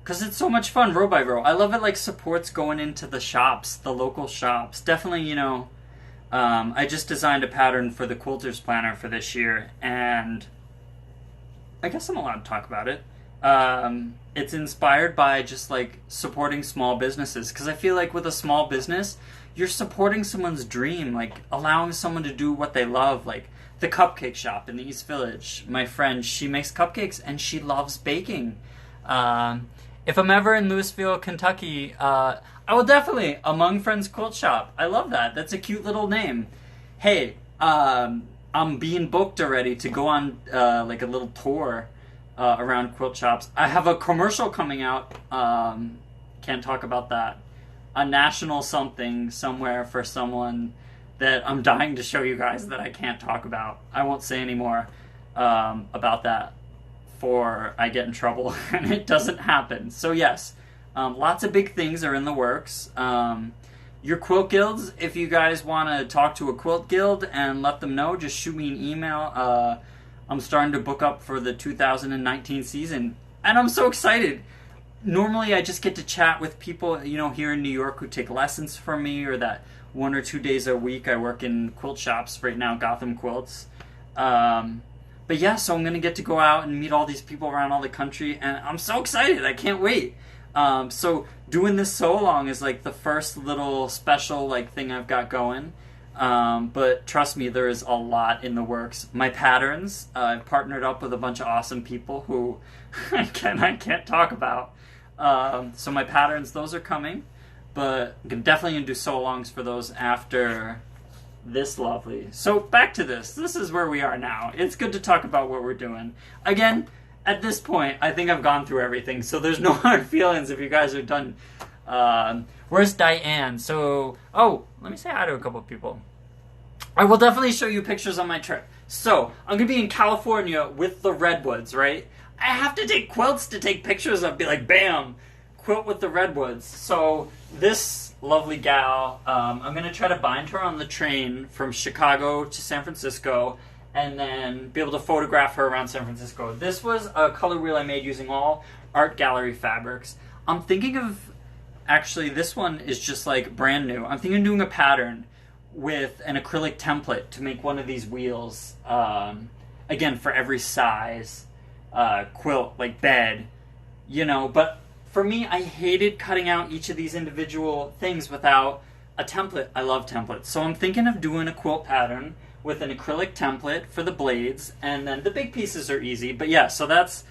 Because it's so much fun, row by row. I love it, like, supports going into the shops, the local shops. Definitely, I just designed a pattern for the Quilters Planner for this year. And I guess I'm allowed to talk about it. It's inspired by just like supporting small businesses, because I feel like with a small business you're supporting someone's dream, like allowing someone to do what they love. Like the cupcake shop in the East Village, my friend, she makes cupcakes and she loves baking. If I'm ever in Louisville, Kentucky, I will definitely Among Friends Quilt Shop. I love that. That's a cute little name. Hey, I'm being booked already to go on like a little tour around quilt shops. I have a commercial coming out. Can't talk about that. A national something somewhere for someone that I'm dying to show you guys that I can't talk about. I won't say any more about that before I get in trouble and it doesn't happen. So yes, lots of big things are in the works. Your quilt guilds, if you guys want to talk to a quilt guild and let them know, just shoot me an email. I'm starting to book up for the 2019 season, and I'm so excited. Normally I just get to chat with people, here in New York who take lessons from me, or that 1 or 2 days a week I work in quilt shops right now, Gotham Quilts. But yeah, so I'm gonna get to go out and meet all these people around all the country, and I'm so excited. I can't wait. So doing this so long is like the first little special like thing I've got going. But trust me, there is a lot in the works. My patterns, I've partnered up with a bunch of awesome people who I can't talk about. So my patterns, those are coming, but I'm definitely gonna do so-longs for those after this lovely. So back to this. This is where we are now. It's good to talk about what we're doing. Again, at this point, I think I've gone through everything, so there's no hard feelings if you guys are done. Where's Diane? So, let me say hi to a couple of people. I will definitely show you pictures on my trip. So, I'm going to be in California with the redwoods, right? I have to take quilts to take pictures of, be like, bam, quilt with the redwoods. So, this lovely gal, I'm going to try to bind her on the train from Chicago to San Francisco, and then be able to photograph her around San Francisco. This was a color wheel I made using all art gallery fabrics. I'm thinking of, actually, this one is just like brand new. I'm thinking of doing a pattern with an acrylic template to make one of these wheels, again, for every size, quilt, like bed, but for me, I hated cutting out each of these individual things without a template. I love templates. So I'm thinking of doing a quilt pattern with an acrylic template for the blades, and then the big pieces are easy. But yeah, so that's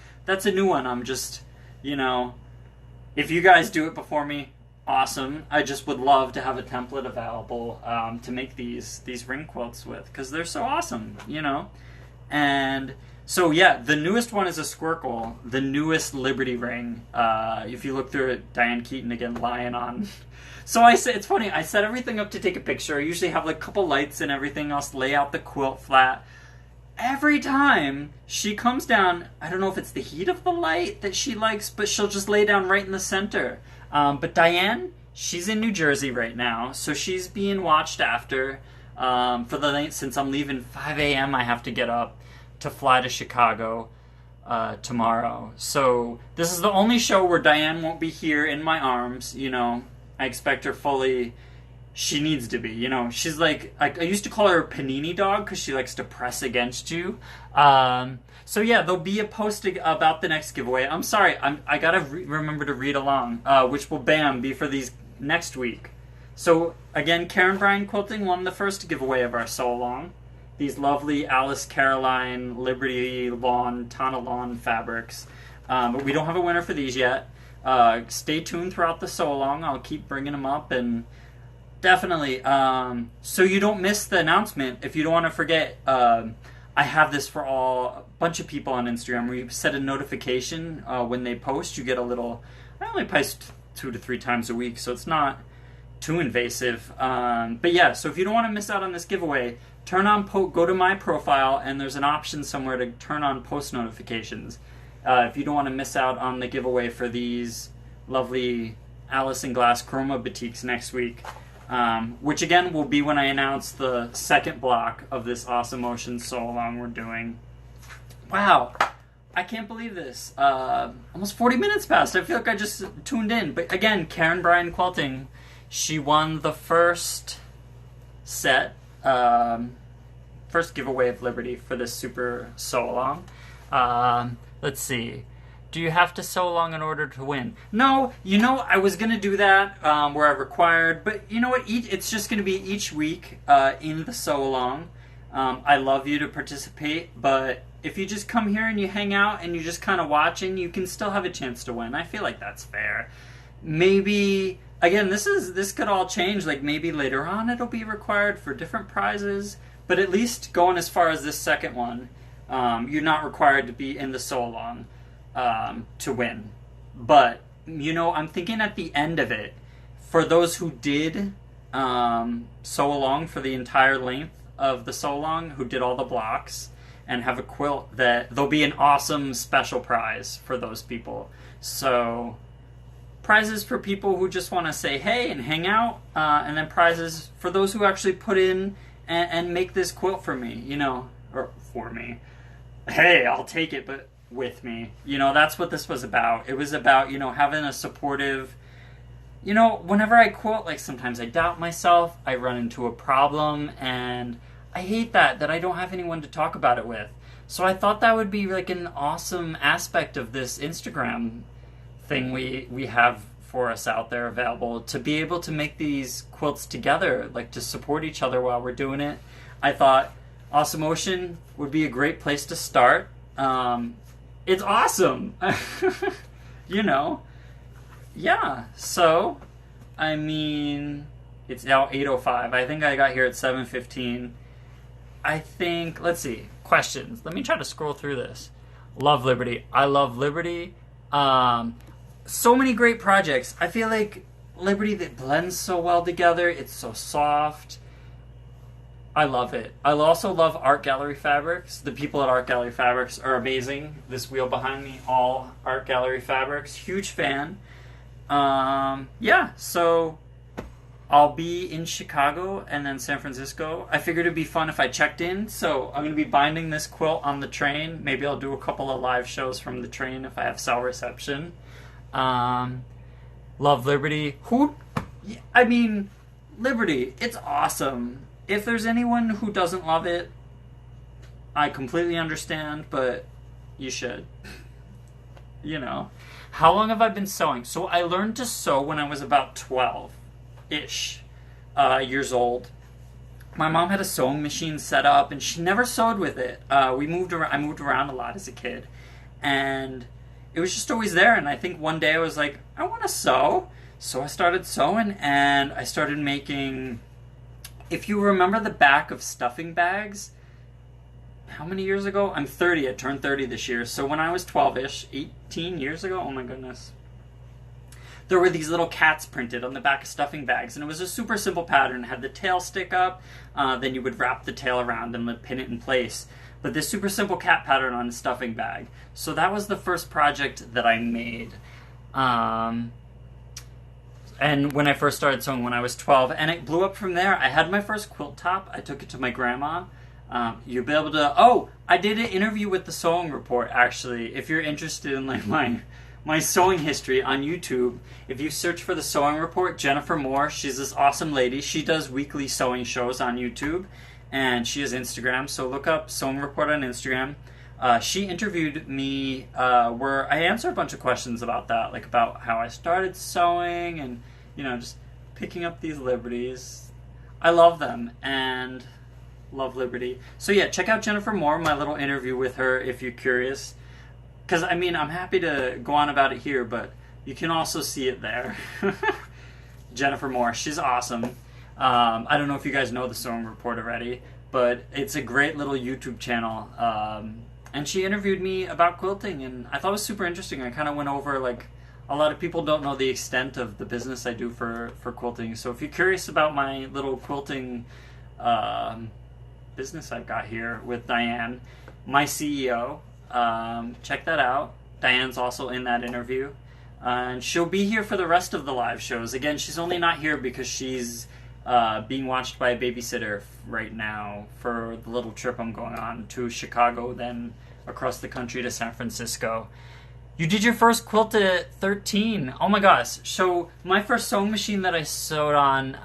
a new one. I'm just, if you guys do it before me, awesome. I just would love to have a template available to make these ring quilts with, because they're so awesome, And so yeah, the newest one is a Squircle, the newest Liberty ring. If you look through it, Diane Keaton again, lying on. So it's funny, I set everything up to take a picture. I usually have like a couple lights and everything else, lay out the quilt flat. Every time she comes down, I don't know if it's the heat of the light that she likes, but she'll just lay down right in the center. But Diane, she's in New Jersey right now, so she's being watched after for the night. Since I'm leaving 5 a.m., I have to get up to fly to Chicago tomorrow. So this is the only show where Diane won't be here in my arms, I expect her fully. She needs to be, She's like, I used to call her a panini dog because she likes to press against you. So yeah, there'll be a post about the next giveaway. I'm sorry, I gotta remember to read along, which will be for these next week. So again, Karen Bryan Quilting won the first giveaway of our sew along. These lovely Alice Caroline Liberty Lawn Tana Lawn fabrics. But we don't have a winner for these yet. Stay tuned throughout the sew along. I'll keep bringing them up, and definitely, so you don't miss the announcement. If you don't want to forget, I have this for a bunch of people on Instagram where you set a notification when they post. You get a little, I only post 2 to 3 times a week, so it's not too invasive. But yeah, so if you don't want to miss out on this giveaway, go to my profile, and there's an option somewhere to turn on post notifications. If you don't want to miss out on the giveaway for these lovely Alice in Glass Chroma Batiks next week. Which again will be when I announce the second block of this Awesome Motion sew along we're doing. Wow, I can't believe this. Almost 40 minutes passed. I feel like I just tuned in. But again, Karen Bryan Quilting, she won the first set, first giveaway of Liberty for this super sew along. Let's see. Do you have to sew along in order to win? No, I was going to do that where I required, but you know what? It's just going to be each week in the sew along. I love you to participate, but if you just come here and you hang out and you're just kind of watching, you can still have a chance to win. I feel like that's fair. Maybe, again, this could all change. Like maybe later on it'll be required for different prizes, but at least going as far as this second one, you're not required to be in the sew along to win. But I'm thinking at the end of it, for those who did sew along for the entire length of the sew along, who did all the blocks and have a quilt, that there'll be an awesome special prize for those people. So prizes for people who just want to say hey and hang out, and then prizes for those who actually put in and make this quilt for me, or for me. Hey, I'll take it, but with me. That's what this was about. It was about, having a supportive, whenever I quilt, like sometimes I doubt myself, I run into a problem, and I hate that I don't have anyone to talk about it with. So I thought that would be like an awesome aspect of this Instagram thing we have for us out there available, to be able to make these quilts together, like to support each other while we're doing it. I thought Awesome Ocean would be a great place to start. It's awesome. You know. Yeah. So, I mean, it's now 8:05. I think I got here at 7:15. I think, let's see, questions. Let me try to scroll through this. Love Liberty. I love Liberty. So many great projects. I feel like Liberty, that blends so well together. It's so soft. I love it. I also love Art Gallery Fabrics. The people at Art Gallery Fabrics are amazing. This wheel behind me, all Art Gallery Fabrics. Huge fan. Yeah, so I'll be in Chicago and then San Francisco. I figured it'd be fun if I checked in, so I'm going to be binding this quilt on the train. Maybe I'll do a couple of live shows from the train if I have cell reception. Love Liberty. I mean, Liberty, it's awesome. If there's anyone who doesn't love it, I completely understand, but you should. You know. How long have I been sewing? So I learned to sew when I was about 12-ish years old. My mom had a sewing machine set up, and she never sewed with it. I moved around a lot as a kid, and it was just always there. And I think one day I was like, I want to sew. So I started sewing, and I started making... If you remember the back of stuffing bags, how many years ago? I'm 30. I turned 30 this year. So when I was 12-ish, 18 years ago, oh my goodness, there were these little cats printed on the back of stuffing bags. And it was a super simple pattern. It had the tail stick up. Then you would wrap the tail around and pin it in place. But this super simple cat pattern on a stuffing bag. So that was the first project that I made. And when I first started sewing when I was 12, and it blew up from there. I had my first quilt top. I took it to my grandma. You'll be able to... Oh, I did an interview with the Sewing Report, actually. If you're interested in like my sewing history on YouTube, if you search for the Sewing Report, Jennifer Moore, she's this awesome lady. She does weekly sewing shows on YouTube, and she has Instagram. So look up Sewing Report on Instagram. She interviewed me where I answered a bunch of questions about that, like about how I started sewing and, you know, just picking up these liberties. I love them and love Liberty. So yeah, check out Jennifer Moore, my little interview with her if you're curious. Because, I mean, I'm happy to go on about it here, but you can also see it there. Jennifer Moore, she's awesome. I don't know if you guys know the Sewing Report already, but it's a great little YouTube channel. And she interviewed me about quilting, and I thought it was super interesting. I kind of went over, like, a lot of people don't know the extent of the business I do for quilting. So if you're curious about my little quilting business I've got here with Diane, my CEO, check that out. Diane's also in that interview. And she'll be here for the rest of the live shows. Again, she's only not here because she's being watched by a babysitter right now for the little trip I'm going on to Chicago, then across the country to San Francisco. You did your first quilt at 13. Oh my gosh. So my first sewing machine that I sewed on,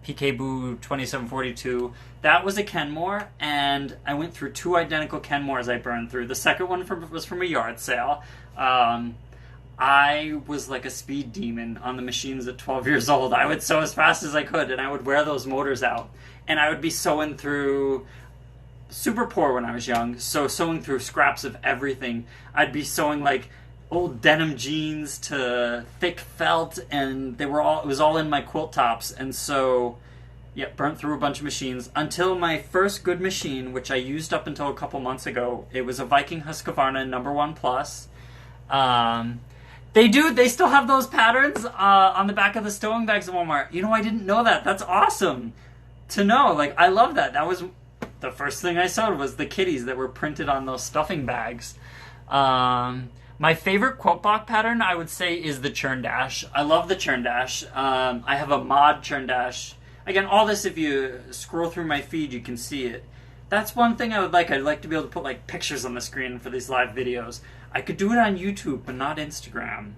PK Boo 2742, that was a Kenmore, and I went through 2 identical Kenmores I burned through. The second one was from a yard sale. I was like a speed demon on the machines at 12 years old. I would sew as fast as I could, and I would wear those motors out. And I would be sewing through... Super poor when I was young, so sewing through scraps of everything. I'd be sewing like old denim jeans to thick felt, and it was all in my quilt tops. And so, yeah, burnt through a bunch of machines until my first good machine, which I used up until a couple months ago. It was a Viking Husqvarna #1 Plus. They still have those patterns on the back of the sewing bags at Walmart. You know, I didn't know that. That's awesome to know. Like, I love that. That was the first thing I sewed was the kitties that were printed on those stuffing bags. My favorite quilt block pattern, I would say, is the Churn Dash. I love the Churn Dash. I have a mod Churn Dash. Again, all this, if you scroll through my feed, you can see it. That's one thing I would like. I'd like to be able to put like pictures on the screen for these live videos. I could do it on YouTube, but not Instagram.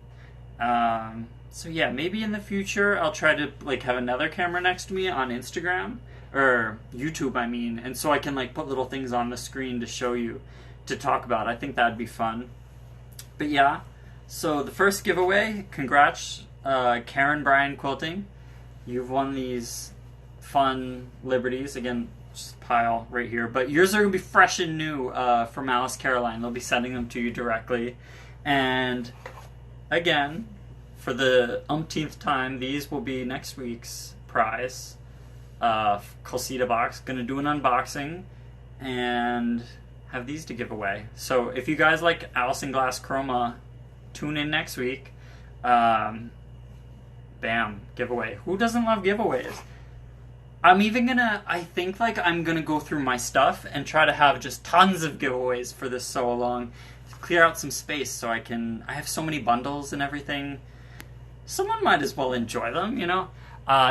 So yeah, maybe in the future I'll try to like have another camera next to me on Instagram. or YouTube, I mean, and so I can like put little things on the screen to show you, to talk about. I think that'd be fun. But yeah, so the first giveaway, congrats, Karen Bryan Quilting. You've won these fun Liberties. Again, just pile right here. But yours are going to be fresh and new from Alice Caroline. They'll be sending them to you directly. And again, for the umpteenth time, these will be next week's prize. Colsita box. Going to do an unboxing and have these to give away. So if you guys like Alice in Glass Chroma, tune in next week. Bam, giveaway. Who doesn't love giveaways? I'm even gonna, I think like I'm gonna go through my stuff and try to have just tons of giveaways for this so long. Clear out some space so I have so many bundles and everything. Someone might as well enjoy them, you know?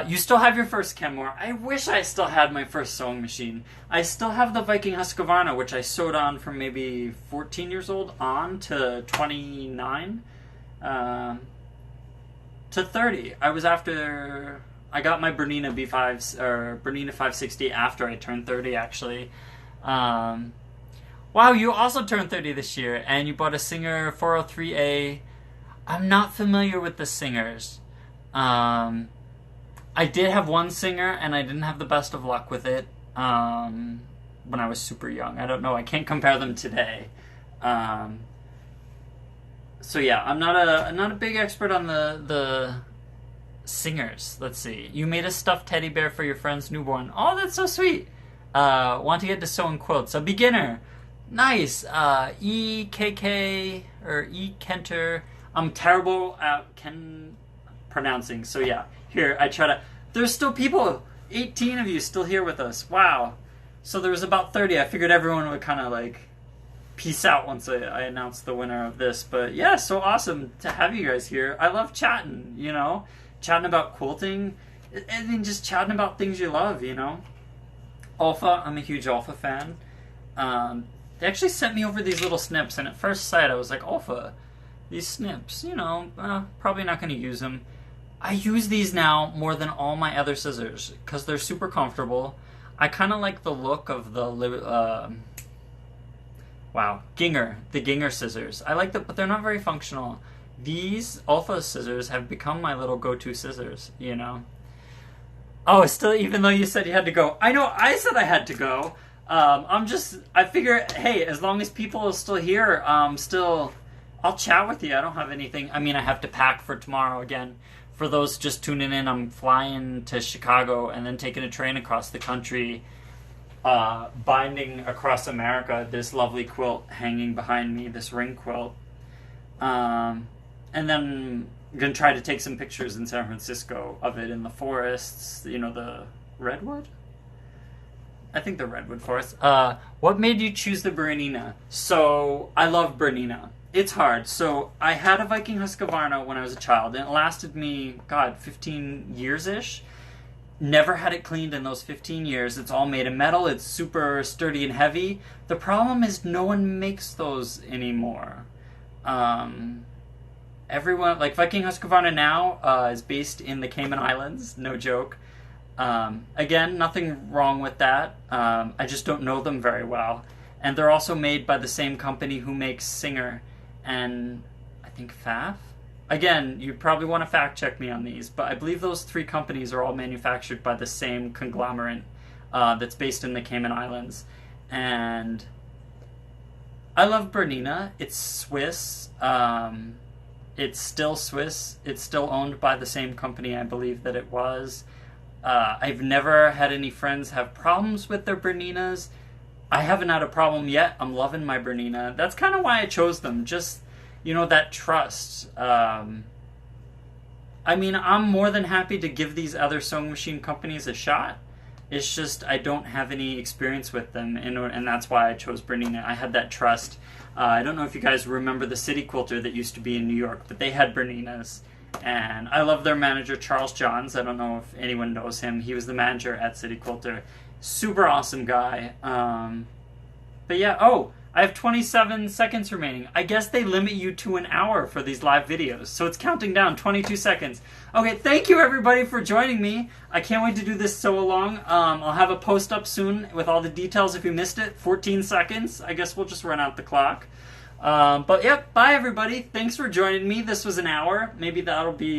You still have your first Kenmore. I wish I still had my first sewing machine. I still have the Viking Husqvarna, which I sewed on from maybe 14 years old on to 29, to 30. I got my Bernina B5s, or Bernina 560 after I turned 30, actually. Wow, you also turned 30 this year, and you bought a Singer 403A. I'm not familiar with the Singers. I did have one Singer, and I didn't have the best of luck with it when I was super young. I don't know. I can't compare them today. So yeah, I'm not a big expert on the Singers. Let's see. You made a stuffed teddy bear for your friend's newborn. Oh, that's so sweet. Want to get to sewing quilts. A beginner. Nice. EKK or E Kenter. I'm terrible at pronouncing. So yeah. Here, I try to... There's still people, 18 of you still here with us. Wow. So there was about 30. I figured everyone would kind of like peace out once I announced the winner of this. But yeah, so awesome to have you guys here. I love chatting, you know? Chatting about quilting. And then just chatting about things you love, you know? Alpha, I'm a huge Alpha fan. They actually sent me over these little snips. And at first sight, I was like, Alpha, these snips, you know, probably not going to use them. I use these now more than all my other scissors because they're super comfortable. I kind of like the look of the the Ginger scissors. I like them, but they're not very functional. These Alpha scissors have become my little go-to scissors, you know. Oh, still, even though you said you had to go. I know, I said I had to go. I figure, hey, as long as people are still here, I'll chat with you. I don't have anything. I mean, I have to pack for tomorrow again. For those just tuning in, I'm flying to Chicago and then taking a train across the country, binding across America this lovely quilt hanging behind me, this ring quilt. And then I'm going to try to take some pictures in San Francisco of it in the forests, you know, the redwood? I think the redwood forest. What made you choose the Bernina? So, I love Bernina. It's hard. So, I had a Viking Husqvarna when I was a child, and it lasted me, 15 years-ish. Never had it cleaned in those 15 years. It's all made of metal. It's super sturdy and heavy. The problem is no one makes those anymore. Everyone, like Viking Husqvarna now, is based in the Cayman Islands. No joke. Again, nothing wrong with that. I just don't know them very well. And they're also made by the same company who makes Singer and I think Pfaff. Again, you probably want to fact check me on these, but I believe those three companies are all manufactured by the same conglomerate that's based in the Cayman Islands. And I love Bernina. It's Swiss. It's still Swiss. It's still owned by the same company I believe that it was. I've never had any friends have problems with their Berninas. I haven't had a problem yet. I'm loving my Bernina. That's kind of why I chose them. Just, you know, that trust. I mean, I'm more than happy to give these other sewing machine companies a shot. It's just I don't have any experience with them, and that's why I chose Bernina. I had that trust. I don't know if you guys remember the City Quilter that used to be in New York, but they had Berninas. And I love their manager, Charles Johns. I don't know if anyone knows him. He was the manager at City Quilter. Super awesome guy. But yeah, I have 27 seconds remaining. I guess they limit you to an hour for these live videos. So it's counting down, 22 seconds. Okay, thank you everybody for joining me. I can't wait to do this so long. I'll have a post up soon with all the details if you missed it. 14 seconds. I guess we'll just run out the clock. But yep, bye everybody. Thanks for joining me. This was an hour. Maybe that'll be